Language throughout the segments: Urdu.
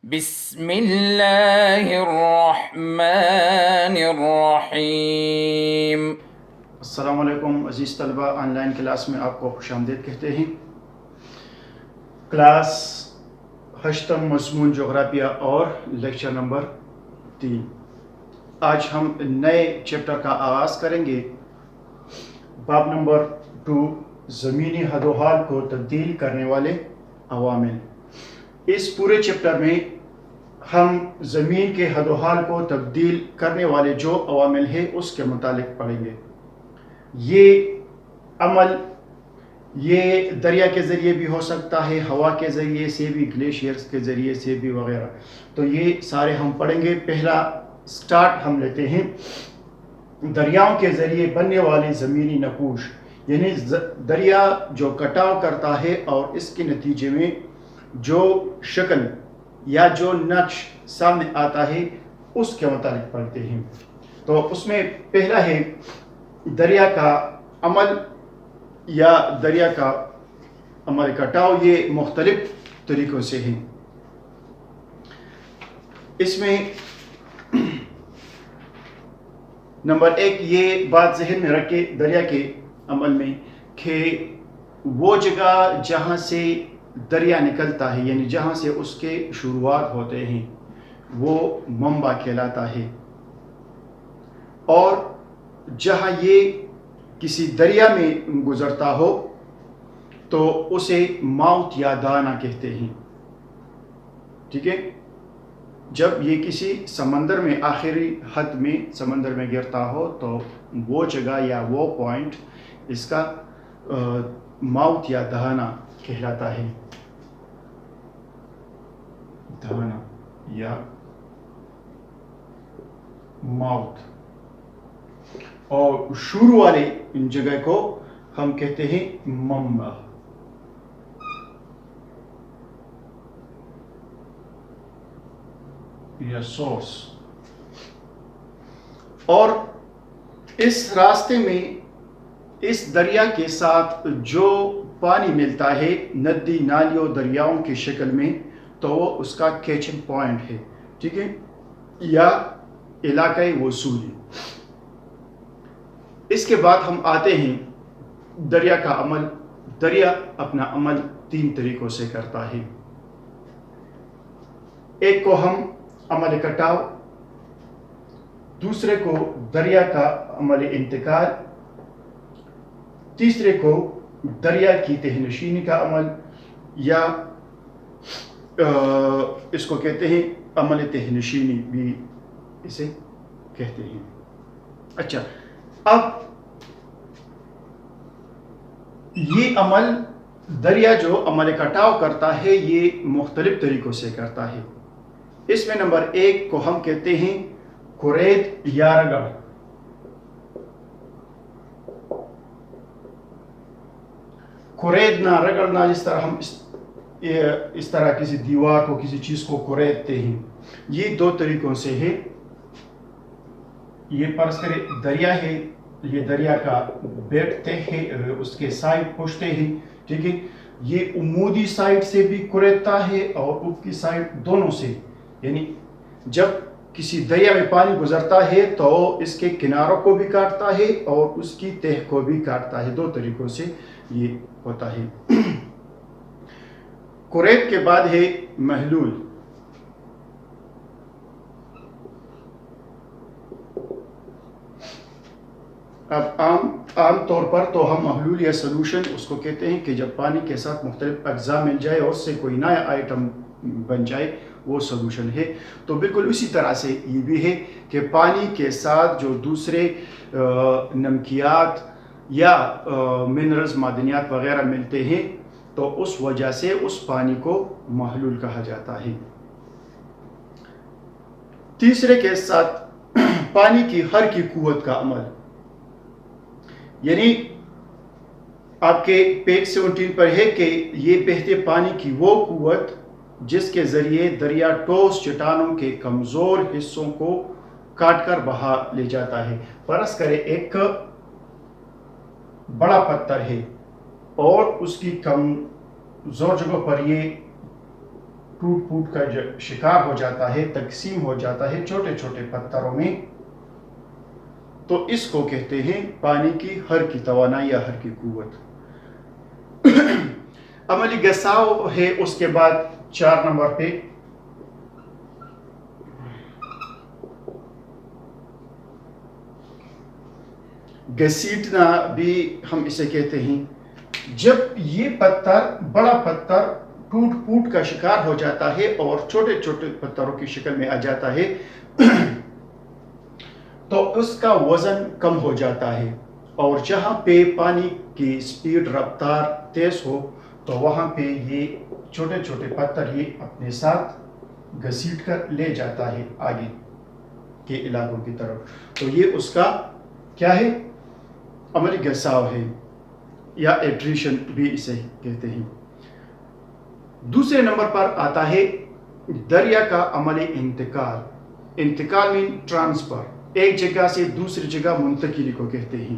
بسم اللہ الرحمن الرحیم۔ السلام علیکم عزیز طلبہ، آن لائن کلاس میں آپ کو خوش آمدید کہتے ہیں۔ کلاس ہشتم مضمون جغرافیہ اور لیکچر نمبر 3۔ آج ہم نئے چیپٹر کا آغاز کریں گے۔ باب نمبر 2، زمینی حد و حال کو تبدیل کرنے والے عوامل۔ اس پورے چیپٹر میں ہم زمین کے حد و حال کو تبدیل کرنے والے جو عوامل ہیں اس کے متعلق پڑھیں گے۔ یہ عمل یہ دریا کے ذریعے بھی ہو سکتا ہے، ہوا کے ذریعے سے بھی، گلیشیئرز کے ذریعے سے بھی وغیرہ۔ تو یہ سارے ہم پڑھیں گے۔ پہلا سٹارٹ ہم لیتے ہیں دریاؤں کے ذریعے بننے والے زمینی نقوش، یعنی دریا جو کٹاؤ کرتا ہے اور اس کے نتیجے میں جو شکل یا جو نقش سامنے آتا ہے اس کے متعلق پڑھتے ہیں۔ تو اس میں پہلا ہے دریا کا عمل یا دریا کا عمل کٹاؤ۔ یہ مختلف طریقوں سے ہیں۔ اس میں نمبر 1 یہ بات ذہن میں رکھے دریا کے عمل میں کہ وہ جگہ جہاں سے دریا نکلتا ہے، یعنی جہاں سے اس کے شروعات ہوتے ہیں، وہ منبع کہلاتا ہے، اور جہاں یہ کسی دریا میں گزرتا ہو تو اسے موت یا دانہ کہتے ہیں۔ ٹھیک ہے، جب یہ کسی سمندر میں آخری حد میں سمندر میں گرتا ہو تو وہ جگہ یا وہ پوائنٹ اس کا موت یا دہانہ کہلاتا ہے۔ دہانہ یا موت۔ اور شروع والے جگہ کو ہم کہتے ہیں منبع۔ یا سورس۔ اور اس راستے میں اس دریا کے ساتھ جو پانی ملتا ہے ندی نالیوں دریاؤں کی شکل میں، تو وہ اس کا کیچنگ پوائنٹ ہے، ٹھیک ہے، یا علاقۂ وصولی۔ اس کے بعد ہم آتے ہیں دریا کا عمل۔ دریا اپنا عمل 3 طریقوں سے کرتا ہے۔ ایک کو ہم عمل کٹاؤ، دوسرے کو دریا کا عمل انتقال، تیسرے کو دریا کی تہ نشینی کا عمل، یا اس کو کہتے ہیں عمل تہ نشینی بھی اسے کہتے ہیں۔ اچھا، اب یہ عمل دریا جو عمل کٹاؤ کرتا ہے یہ مختلف طریقوں سے کرتا ہے۔ اس میں نمبر 1 کو ہم کہتے ہیں کورید یا رگڑ۔ کوریدنا، رگڑنا، جس طرح ہم اس طرح کسی دیوار کو کسی چیز کو کوریدتے ہیں، یہ 2 طریقوں سے ہے۔ یہ فرض کرے دریا ہے، یہ دریا کا بیٹ تہ ہے، اس کے سائڈ پشتے ہیں، ٹھیک ہے، یہ عمودی سائڈ سے بھی کوریدتا ہے اور افقی سائڈ دونوں سے، یعنی جب کسی دریا میں پانی گزرتا ہے تو اس کے کناروں کو بھی کاٹتا ہے اور اس کی تہ کو بھی کاٹتا ہے۔ 2 طریقوں سے یہ ہوتا ہے۔ کورید کے بعد ہے محلول۔ اب عام طور پر تو ہم محلول یا سلوشن اس کو کہتے ہیں کہ جب پانی کے ساتھ مختلف اجزاء مل جائے اور اس سے کوئی نیا آئٹم بن جائے، وہ سلوشن ہے۔ تو بالکل اسی طرح سے یہ بھی ہے کہ پانی کے ساتھ جو دوسرے نمکیات یا منرلز، معدنیات وغیرہ ملتے ہیں تو اس وجہ سے اس پانی کو محلول کہا جاتا ہے۔ تیسرے کے ساتھ پانی کی حر کی قوت کا عمل، یعنی آپ کے پیج 17 پر ہے کہ یہ بہتے پانی کی وہ قوت جس کے ذریعے دریا ٹھوس چٹانوں کے کمزور حصوں کو کاٹ کر بہا لے جاتا ہے۔ فرض کرے ایک بڑا پتھر ہے اور اس کی کمزور جگہ پر یہ ٹوٹ پھوٹ کا شکار ہو جاتا ہے، تقسیم ہو جاتا ہے چھوٹے چھوٹے پتھروں میں، تو اس کو کہتے ہیں پانی کی حر کی توانائی یا حر کی قوت۔ عملی گساؤ ہے اس کے بعد 4 نمبر پہ، گھسیٹنا بھی ہم اسے کہتے ہیں۔ جب یہ پتھر، بڑا پتھر ٹوٹ پھوٹ کا شکار ہو جاتا ہے اور چھوٹے چھوٹے پتھروں کی شکل میں آ جاتا ہے تو اس کا وزن کم ہو جاتا ہے، اور جہاں پہ پانی کی سپیڈ، رفتار تیز ہو تو وہاں پہ یہ چھوٹے چھوٹے پتھر یہ اپنے ساتھ گھسیٹ کر لے جاتا ہے آگے کے علاقوں کی طرف۔ تو یہ اس کا کیا ہے؟ عملی گساؤ ہے، یا ایٹریشن بھی اسے کہتے ہیں۔ دوسرے نمبر پر آتا ہے دریا کا عملی انتقال۔ انتقال مین ٹرانسفر، ایک جگہ سے دوسری جگہ منتقلی کو کہتے ہیں۔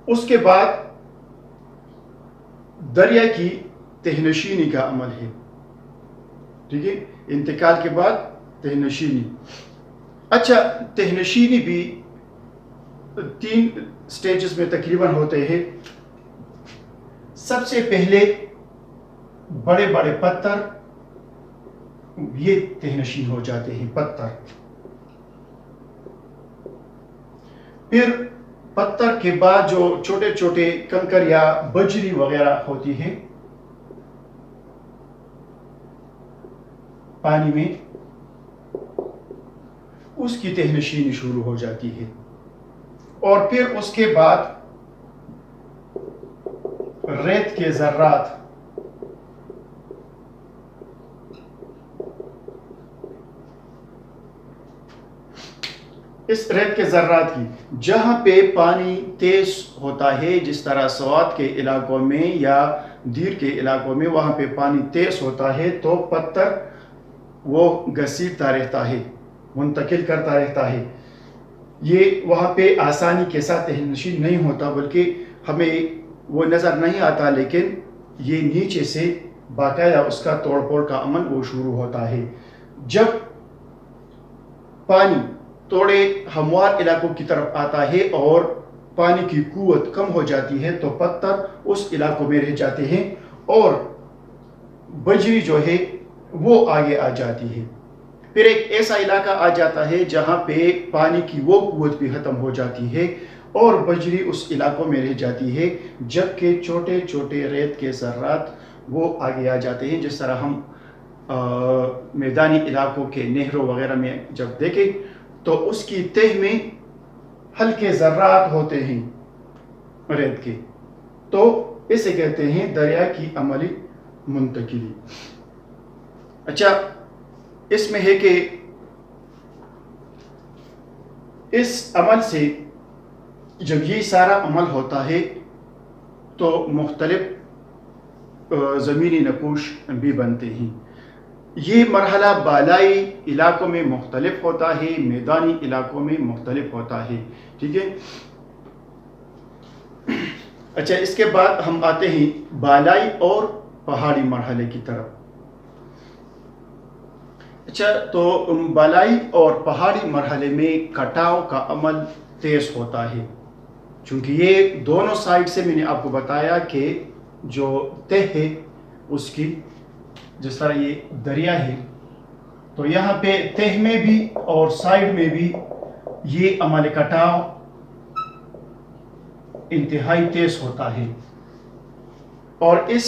اس کے بعد دریا کی تہنشینی کا عمل ہے، ٹھیک ہے، انتقال کے بعد تہنشینی۔ اچھا، تہنشینی بھی 3 سٹیجز میں تقریباً ہوتے ہیں۔ سب سے پہلے بڑے بڑے پتھر یہ تہنشین ہو جاتے ہیں، پتھر۔ پھر پتھر کے بعد جو چھوٹے چھوٹے کنکر یا بجری وغیرہ ہوتی ہے پانی میں، اس کی تہنشینی شروع ہو جاتی ہے، اور پھر اس کے بعد ریت کے ذرات، اس ریت کے ذرات کی جہاں پہ پانی تیز ہوتا ہے، جس طرح سوات کے علاقوں میں یا دیر کے علاقوں میں وہاں پہ پانی تیز ہوتا ہے تو پتھر وہ گھسیٹتا رہتا ہے، منتقل کرتا رہتا ہے۔ یہ وہاں پہ آسانی کے ساتھ تہنشین نہیں ہوتا، بلکہ ہمیں وہ نظر نہیں آتا، لیکن یہ نیچے سے باقاعدہ اس کا توڑ پھوڑ کا عمل وہ شروع ہوتا ہے۔ جب پانی تھوڑے ہموار علاقوں کی طرف آتا ہے اور پانی کی قوت کم ہو جاتی ہے تو پتھر اس علاقوں میں رہ جاتے ہیں، اور بجری جو ہے وہ آگے آ جاتی ہے۔ پھر ایک ایسا علاقہ آ جاتا ہے جہاں پہ پانی کی وہ قوت بھی ختم ہو جاتی ہے اور بجری اس علاقوں میں رہ جاتی ہے، جبکہ چھوٹے چھوٹے ریت کے ذرات وہ آگے آ جاتے ہیں۔ جس طرح ہم میدانی علاقوں کے نہروں وغیرہ میں جب دیکھیں تو اس کی تہ میں ہلکے ذرات ہوتے ہیں ریت کے، تو اسے کہتے ہیں دریا کی عملی منتقلی۔ اچھا، اس میں ہے کہ اس عمل سے جب یہ سارا عمل ہوتا ہے تو مختلف زمینی نقوش بھی بنتے ہیں۔ یہ مرحلہ بالائی علاقوں میں مختلف ہوتا ہے، میدانی علاقوں میں مختلف ہوتا ہے، ٹھیک ہے۔ اچھا، اس کے بعد ہم آتے ہیں بالائی اور پہاڑی مرحلے کی طرف۔ اچھا، تو بالائی اور پہاڑی مرحلے میں کٹاؤ کا عمل تیز ہوتا ہے، چونکہ یہ دونوں سائڈ سے میں نے آپ کو بتایا کہ جو تہ ہے اس کی، جس طرح یہ دریا ہے تو یہاں پہ تہ میں بھی اور سائڈ میں بھی یہ عمل کٹاؤ انتہائی تیز ہوتا ہے، اور اس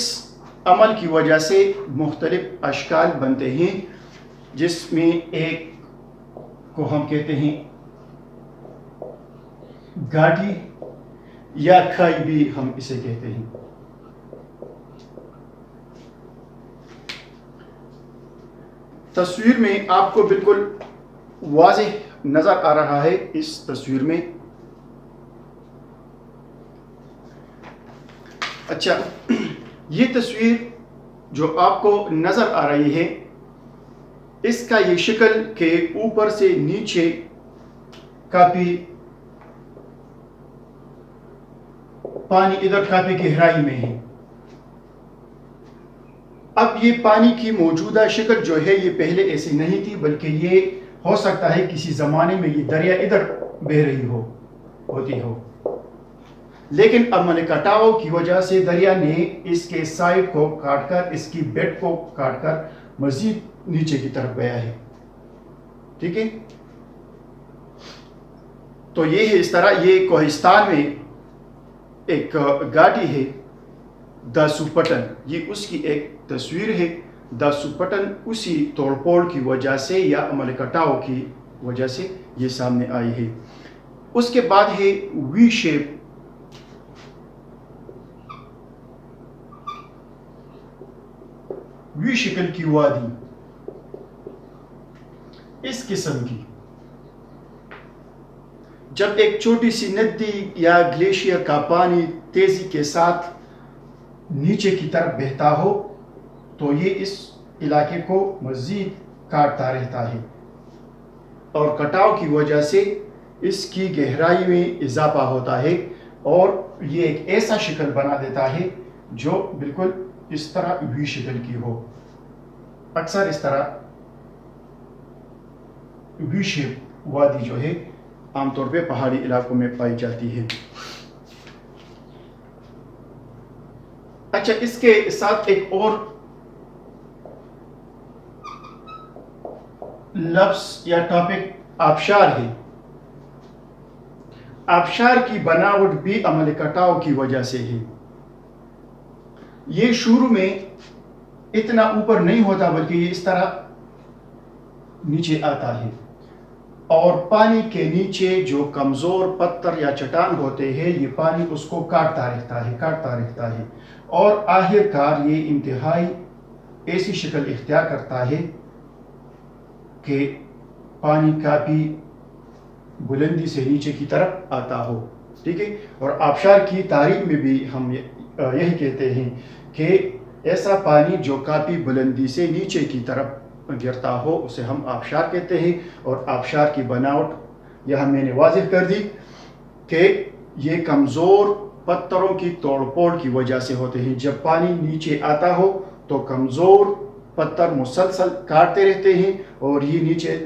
عمل کی وجہ سے مختلف اشکال بنتے ہیں، جس میں ایک کو ہم کہتے ہیں گاٹی یا کھائی بھی ہم اسے کہتے ہیں۔ تصویر میں آپ کو بالکل واضح نظر آ رہا ہے، اس تصویر میں۔ اچھا، یہ تصویر جو آپ کو نظر آ رہی ہے، اس کا یہ شکل کہ اوپر سے نیچے کافی پانی ادھر کافی گہرائی میں ہے. اب یہ پانی کی موجودہ شکل جو ہے یہ پہلے ایسی نہیں تھی، بلکہ یہ ہو سکتا ہے کسی زمانے میں یہ دریا ادھر بہہ رہی ہوتی ہو، لیکن عمل کٹاؤ کی وجہ سے دریا نے اس کے سائڈ کو کاٹ کر، اس کی بیڈ کو کاٹ کر مزید نیچے کی طرف گیا ہے. ٹھیک ہے، تو یہ ہے اس طرح. یہ کوہستان میں ایک گاڑی ہے داسوپٹن، یہ اس کی ایک تصویر ہے. داسوپٹن اسی توڑ پھوڑ کی وجہ سے یا عمل کٹاؤ کی وجہ سے یہ سامنے آئی ہے. اس کے بعد ہے وی شیپ. وی شکل کی وادی اس قسم کی، جب ایک چھوٹی سی ندی یا گلیشیئر کا پانی تیزی کے ساتھ نیچے کی طرف بہتا ہو تو یہ اس علاقے کو مزید کاٹتا رہتا ہے، اور کٹاؤ کی وجہ سے اس کی گہرائی میں اضافہ ہوتا ہے، اور یہ ایک ایسا شکل بنا دیتا ہے جو بالکل اس طرح وی شکل کی ہو. اکثر اس طرح وی شیپ وادی جو ہے عام طور پہ پہاڑی علاقوں میں پائی جاتی ہے. اچھا، اس کے ساتھ ایک اور لفظ یا ٹاپک آبشار ہے. آبشار کی بناوٹ بھی عمل کٹاؤ کی وجہ سے ہے. یہ شروع میں اتنا اوپر نہیں ہوتا، بلکہ یہ اس طرح نیچے آتا ہے، اور پانی کے نیچے جو کمزور پتھر یا چٹان ہوتے ہیں یہ پانی اس کو کاٹتا رہتا ہے، اور آخر کار یہ انتہائی ایسی شکل اختیار کرتا ہے کہ پانی کافی بلندی سے نیچے کی طرف آتا ہو. ٹھیک ہے، اور آبشار کی تعریف میں بھی ہم یہی کہتے ہیں کہ ایسا پانی جو کافی بلندی سے نیچے کی طرف گرتا ہو اسے ہم آبشار کہتے ہیں. اور آبشار کی بناوٹ یہاں میں نے واضح کر دی کہ یہ کمزور پتھروں کی توڑ پھوڑ کی وجہ سے ہوتے ہیں. جب پانی نیچے آتا ہو تو کمزور پتھر مسلسل کاٹتے رہتے ہیں اور یہ نیچے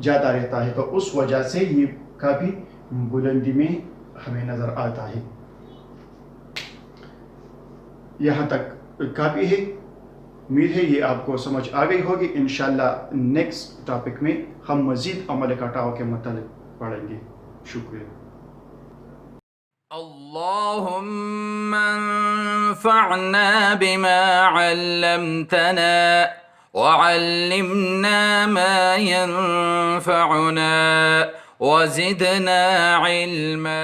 جاتا رہتا ہے، تو اس وجہ سے یہ کافی بلندی میں ہمیں نظر آتا ہے. یہاں تک کافی ہے. امید ہے یہ آپ کو سمجھ آ گئی ہوگی. انشاءاللہ نیکسٹ ٹاپک میں ہم مزید عمل کٹاؤ کے متعلق پڑھیں گے. شکریہ. اللهم انفعنا بما علمتنا وعلمنا ما ينفعنا وزدنا علما.